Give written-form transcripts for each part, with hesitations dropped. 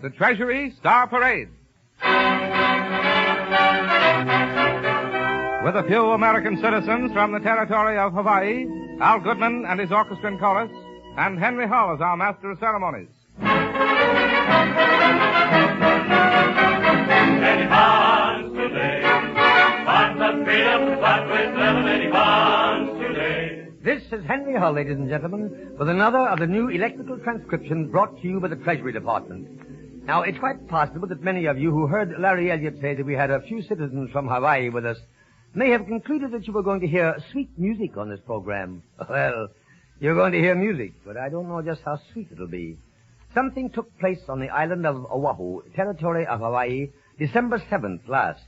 the Treasury Star Parade. With a few American citizens from the territory of Hawaii, Al Goodman and his orchestra and chorus, and Henry Hall as our master of ceremonies. Many bonds today, bonds of freedom, but with them many bonds today. This is Henry Hull, ladies and gentlemen, with another of the new electrical transcriptions brought to you by the Treasury Department. Now, it's quite possible that many of you who heard Larry Elliott say that we had a few citizens from Hawaii with us may have concluded that you were going to hear sweet music on this program. Well, you're going to hear music, but I don't know just how sweet it'll be. Something took place on the island of Oahu, territory of Hawaii, December 7th last.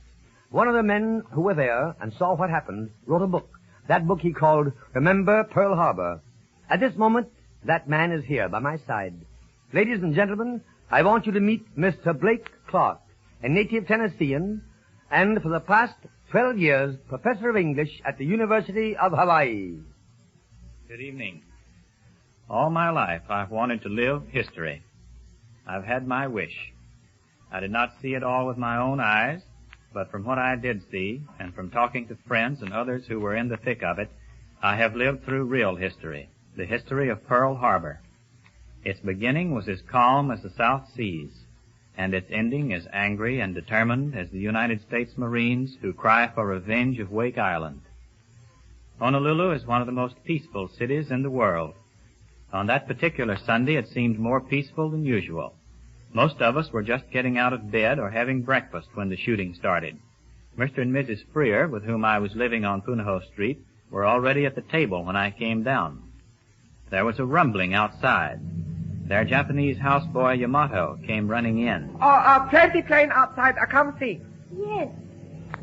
One of the men who were there and saw what happened wrote a book. That book he called Remember Pearl Harbor. At this moment, that man is here by my side. Ladies and gentlemen, I want you to meet Mr. Blake Clark, a native Tennessean, and for the past 12 years, professor of English at the University of Hawaii. Good evening. All my life, I've wanted to live history. I've had my wish. I did not see it all with my own eyes, but from what I did see, and from talking to friends and others who were in the thick of it, I have lived through real history, the history of Pearl Harbor. Its beginning was as calm as the South Seas, and its ending as angry and determined as the United States Marines who cry for revenge of Wake Island. Honolulu is one of the most peaceful cities in the world. On that particular Sunday, it seemed more peaceful than usual. Most of us were just getting out of bed or having breakfast when the shooting started. Mr. and Mrs. Freer, with whom I was living on Punahou Street, were already at the table when I came down. There was a rumbling outside. Their Japanese houseboy Yamato came running in. Plenty plane outside. Come see. Yes,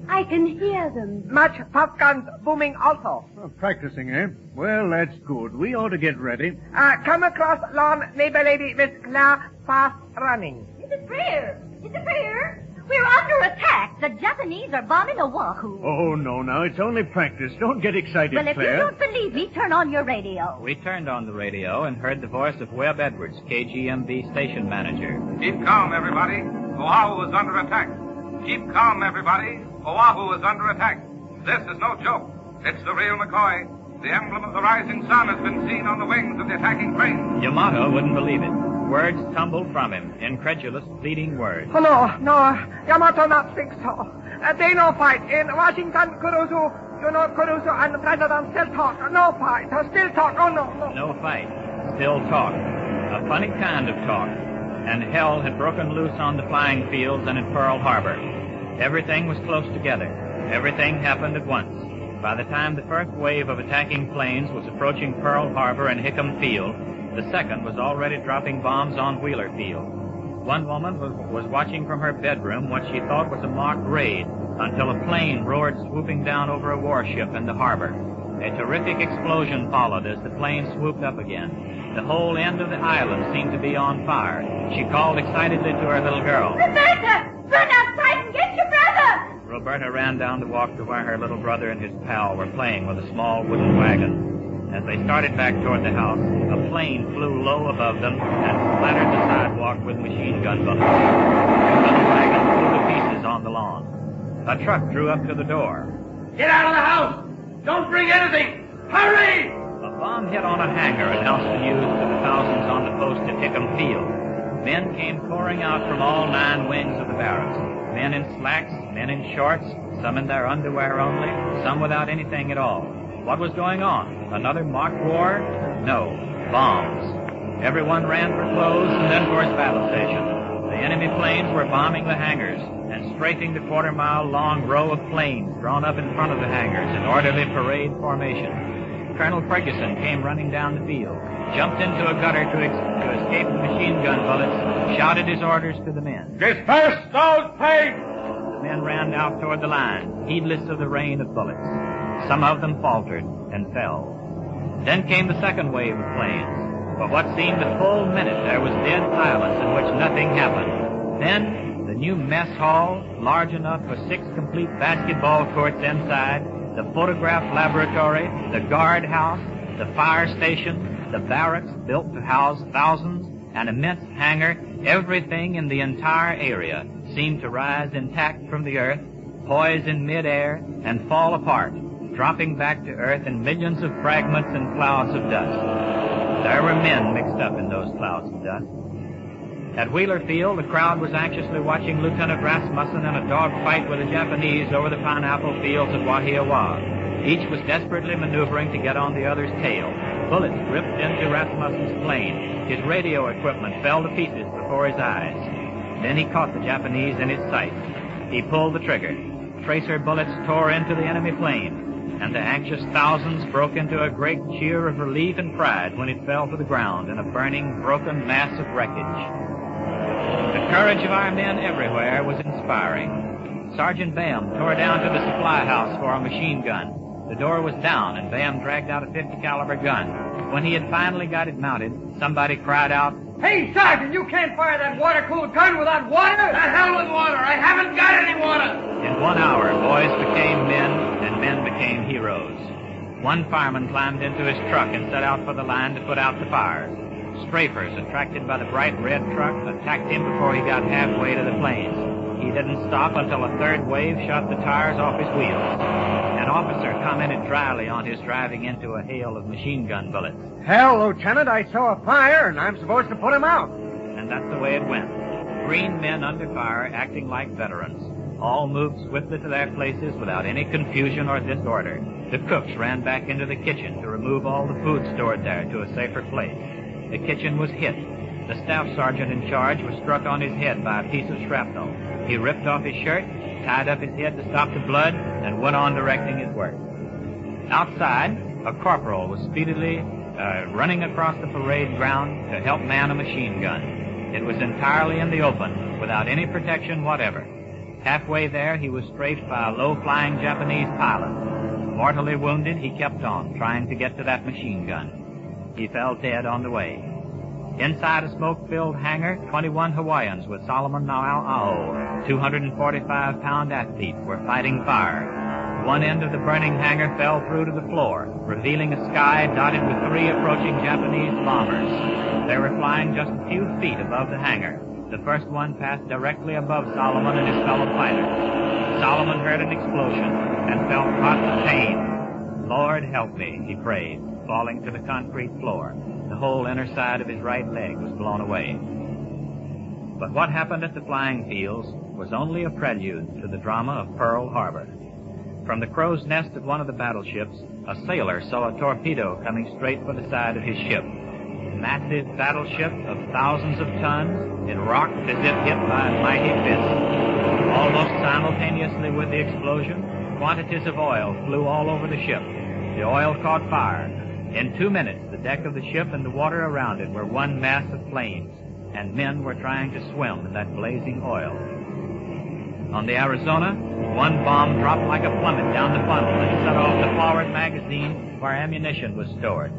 I can hear them. Much puff guns booming also. Practicing, eh? Well, that's good. We ought to get ready. Come across lawn, neighbor lady, Miss Claire, fast running. Mrs. Freer! Mrs. Freer! We're under attack. The Japanese are bombing Oahu. Oh, no, now, it's only practice. Don't get excited, Well, if Claire. you don't believe me, turn on your radio. We turned on the radio and heard the voice of Webb Edwards, KGMB station manager. Keep calm, everybody. Oahu is under attack. Keep calm, everybody. Oahu is under attack. This is no joke. It's the real McCoy. The emblem of the rising sun has been seen on the wings of the attacking plane. Yamato wouldn't believe it. Words tumbled from him, incredulous, pleading words. Oh, no, Yamato not think so. They no fight. In Washington, Kurusu, Kurusu and the president still talk. No fight. Still talk. Oh, no. No fight. Still talk. A funny kind of talk. And hell had broken loose on the flying fields and at Pearl Harbor. Everything was close together. Everything happened at once. By the time the first wave of attacking planes was approaching Pearl Harbor and Hickam Field, the second was already dropping bombs on Wheeler Field. One woman was watching from her bedroom what she thought was a mock raid until a plane roared swooping down over a warship in the harbor. A terrific explosion followed as the plane swooped up again. The whole end of the island seemed to be on fire. She called excitedly to her little girl. Roberta! Run outside and get your brother! Roberta ran down the walk to where her little brother and his pal were playing with a small wooden wagon. As they started back toward the house, a plane flew low above them and splattered the sidewalk with machine gun bullets. The little wagon flew to pieces on the lawn. A truck drew up to the door. Get out of the house! Don't bring anything! Hurry! A bomb hit on a hangar, announced the news to the thousands on the post at Hickam Field. Men came pouring out from all 9 wings of the barracks. Men in slacks, men in shorts, some in their underwear only, some without anything at all. What was going on? Another mock war? No. Bombs. Everyone ran for clothes and then for his battle station. The enemy planes were bombing the hangars and strafing the quarter-mile-long row of planes drawn up in front of the hangars in orderly parade formation. Colonel Ferguson came running down the field, jumped into a gutter to escape the machine gun bullets, shouted his orders to the men. Disperse those planes! The men ran out toward the line, heedless of the rain of bullets. Some of them faltered and fell. Then came the second wave of planes. For what seemed a full minute, there was dead silence in which nothing happened. Then, the new mess hall, large enough for 6 complete basketball courts inside, the photograph laboratory, the guard house, the fire station, the barracks built to house thousands, an immense hangar, Everything in the entire area seemed to rise intact from the earth, poise in midair, and fall apart, dropping back to earth in millions of fragments and clouds of dust. There were men mixed up in those clouds of dust. At Wheeler Field, the crowd was anxiously watching Lieutenant Rasmussen in a dogfight with the Japanese over the pineapple fields of Wahiawa. Each was desperately maneuvering to get on the other's tail. Bullets ripped into Rasmussen's plane. His radio equipment fell to pieces before his eyes. Then he caught the Japanese in his sights. He pulled the trigger. Tracer bullets tore into the enemy plane, and the anxious thousands broke into a great cheer of relief and pride when it fell to the ground in a burning, broken mass of wreckage. The courage of our men everywhere was inspiring. Sergeant Bam tore down to the supply house for a machine gun. The door was down, and Bam dragged out a .50 caliber gun. When he had finally got it mounted, somebody cried out, Hey, Sergeant, you can't fire that water-cooled gun without water! The hell with water! I haven't got any water! In 1 hour, boys became men, and men became heroes. One fireman climbed into his truck and set out for the line to put out the fires. Strafers, attracted by the bright red truck, attacked him before he got halfway to the plains. He didn't stop until a third wave shot the tires off his wheels. An officer commented dryly on his driving into a hail of machine gun bullets. Hell, Lieutenant, I saw a fire, and I'm supposed to put him out. And that's the way it went. Green men under fire, acting like veterans. All moved swiftly to their places without any confusion or disorder. The cooks ran back into the kitchen to remove all the food stored there to a safer place. The kitchen was hit. The staff sergeant in charge was struck on his head by a piece of shrapnel. He ripped off his shirt, tied up his head to stop the blood, and went on directing his work. Outside, a corporal was speedily running across the parade ground to help man a machine gun. It was entirely in the open, without any protection whatever. Halfway there, he was strafed by a low-flying Japanese pilot. Mortally wounded, he kept on, trying to get to that machine gun. He fell dead on the way. Inside a smoke-filled hangar, 21 Hawaiians with Solomon Nau'au, 245-pound athletes, were fighting fire. One end of the burning hangar fell through to the floor, revealing a sky dotted with 3 approaching Japanese bombers. They were flying just a few feet above the hangar. The first one passed directly above Solomon and his fellow pilot. Solomon heard an explosion and felt hot with pain. Lord help me, he prayed, falling to the concrete floor. The whole inner side of his right leg was blown away. But what happened at the flying fields was only a prelude to the drama of Pearl Harbor. From the crow's nest of one of the battleships, a sailor saw a torpedo coming straight for the side of his ship. Massive battleship of thousands of tons, it rocked as if hit by a mighty fist. Almost simultaneously with the explosion, quantities of oil flew all over the ship. The oil caught fire. In 2 minutes, the deck of the ship and the water around it were one mass of flames, and men were trying to swim in that blazing oil. On the Arizona, one bomb dropped like a plummet down the funnel and set off the forward magazine where ammunition was stored.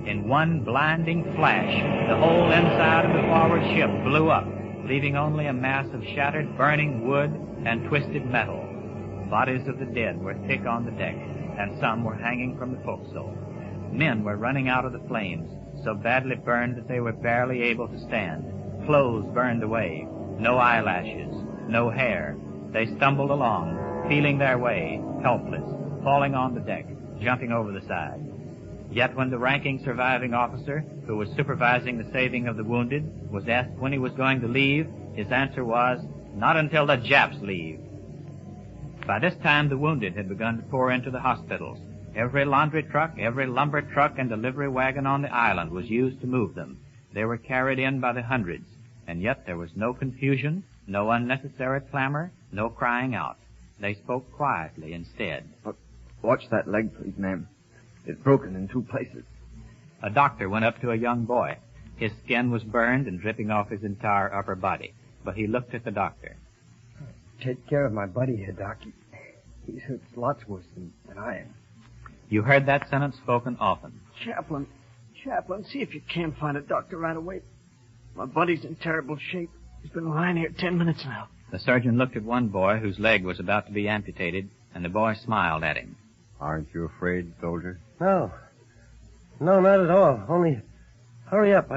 In one blinding flash, the whole inside of the forward ship blew up, leaving only a mass of shattered, burning wood and twisted metal. Bodies of the dead were thick on the deck, and some were hanging from the forecastle. Men were running out of the flames, so badly burned that they were barely able to stand. Clothes burned away, no eyelashes, no hair. They stumbled along, feeling their way, helpless, falling on the deck, jumping over the side. Yet when the ranking surviving officer, who was supervising the saving of the wounded, was asked when he was going to leave, his answer was, "Not until the Japs leave." By this time, the wounded had begun to pour into the hospitals. Every laundry truck, every lumber truck, and delivery wagon on the island was used to move them. They were carried in by the hundreds, and yet there was no confusion, no unnecessary clamor, no crying out. They spoke quietly instead. Watch that leg, please, ma'am. It's broken in 2 places. A doctor went up to a young boy. His skin was burned and dripping off his entire upper body, but he looked at the doctor. Take care of my buddy here, Doc. He's hurt lots worse than I am. You heard that sentence spoken often. Chaplain, see if you can find a doctor right away. My buddy's in terrible shape. He's been lying here 10 minutes now. The surgeon looked at one boy whose leg was about to be amputated, and the boy smiled at him. Aren't you afraid, soldier? No, not at all. Only, hurry up.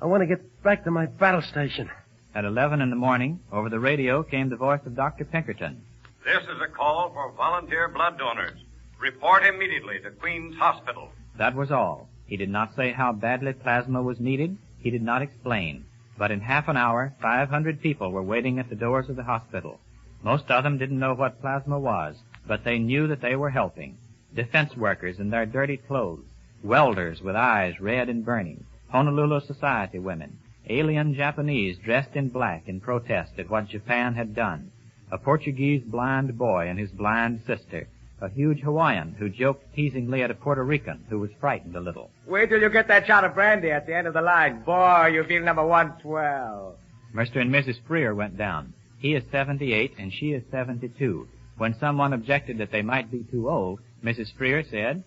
I want to get back to my battle station. At 11 in the morning, over the radio came the voice of Dr. Pinkerton. This is a call for volunteer blood donors. Report immediately to Queen's Hospital. That was all. He did not say how badly plasma was needed. He did not explain. But in half an hour, 500 people were waiting at the doors of the hospital. Most of them didn't know what plasma was, but they knew that they were helping. Defense workers in their dirty clothes, welders with eyes red and burning, Honolulu society women, alien Japanese dressed in black in protest at what Japan had done, a Portuguese blind boy and his blind sister, a huge Hawaiian who joked teasingly at a Puerto Rican who was frightened a little. Wait till you get that shot of brandy at the end of the line. Boy, you feel number 112. Mr. and Mrs. Freer went down. He is 78 and she is 72. When someone objected that they might be too old, Mrs. Freer said,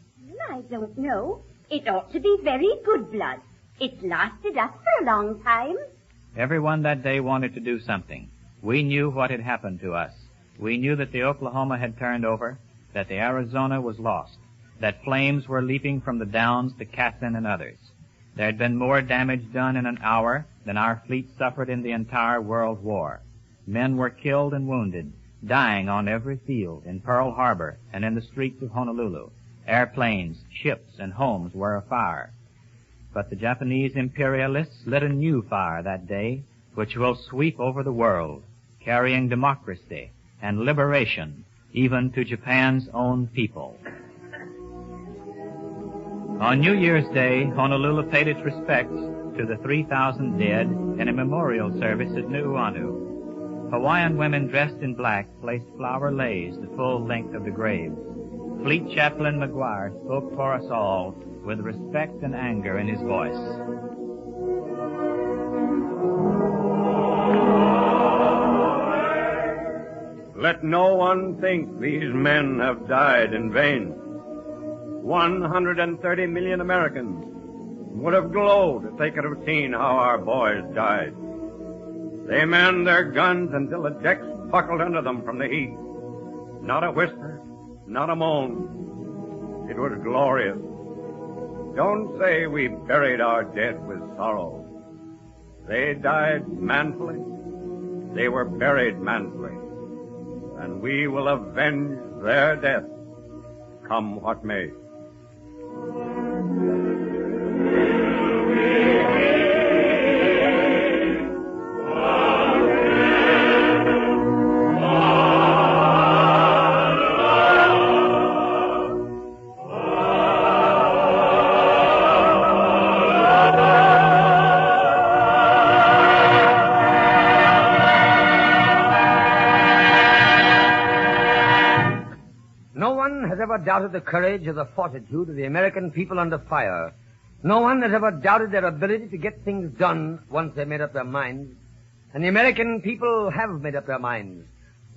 I don't know. It ought to be very good blood. It's lasted us for a long time. Everyone that day wanted to do something. We knew what had happened to us. We knew that the Oklahoma had turned over, that the Arizona was lost, that flames were leaping from the Downs to Cassin and others. There had been more damage done in an hour than our fleet suffered in the entire World War. Men were killed and wounded, dying on every field, in Pearl Harbor and in the streets of Honolulu. Airplanes, ships, and homes were afire. But the Japanese imperialists lit a new fire that day, which will sweep over the world, carrying democracy and liberation even to Japan's own people. On New Year's Day, Honolulu paid its respects to the 3,000 dead in a memorial service at Nuuanu. Hawaiian women dressed in black placed flower leis the full length of the graves. Fleet Chaplain McGuire spoke for us all with respect and anger in his voice. Let no one think these men have died in vain. 130 million Americans would have glowed if they could have seen how our boys died. They manned their guns until the decks buckled under them from the heat. Not a whisper, not a moan. It was glorious. Don't say we buried our dead with sorrow. They died manfully. They were buried manfully. And we will avenge their death, come what may. Doubted the courage or the fortitude of the American people under fire. No one has ever doubted their ability to get things done once they made up their minds. And the American people have made up their minds.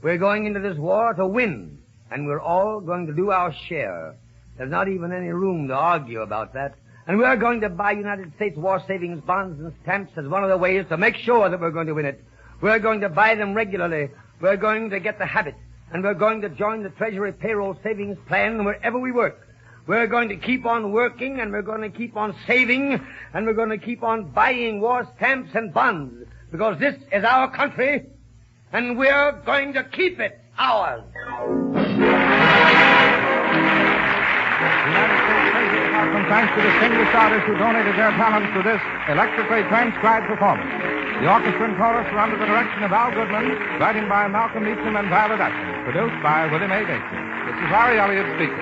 We're going into this war to win, and we're all going to do our share. There's not even any room to argue about that. And we're going to buy United States war savings bonds and stamps as one of the ways to make sure that we're going to win it. We're going to buy them regularly. We're going to get the habit. And we're going to join the Treasury payroll savings plan wherever we work. We're going to keep on working, and we're going to keep on saving, and we're going to keep on buying war stamps and bonds, because this is our country, and we're going to keep it ours. Thanks to distinguished artists who donated their talents to this electrically transcribed performance. The orchestra and chorus were under the direction of Al Goodman, writing by Malcolm Meacham and Violet Atkins, produced by William A. Dixon. This is Larry Elliott speaking.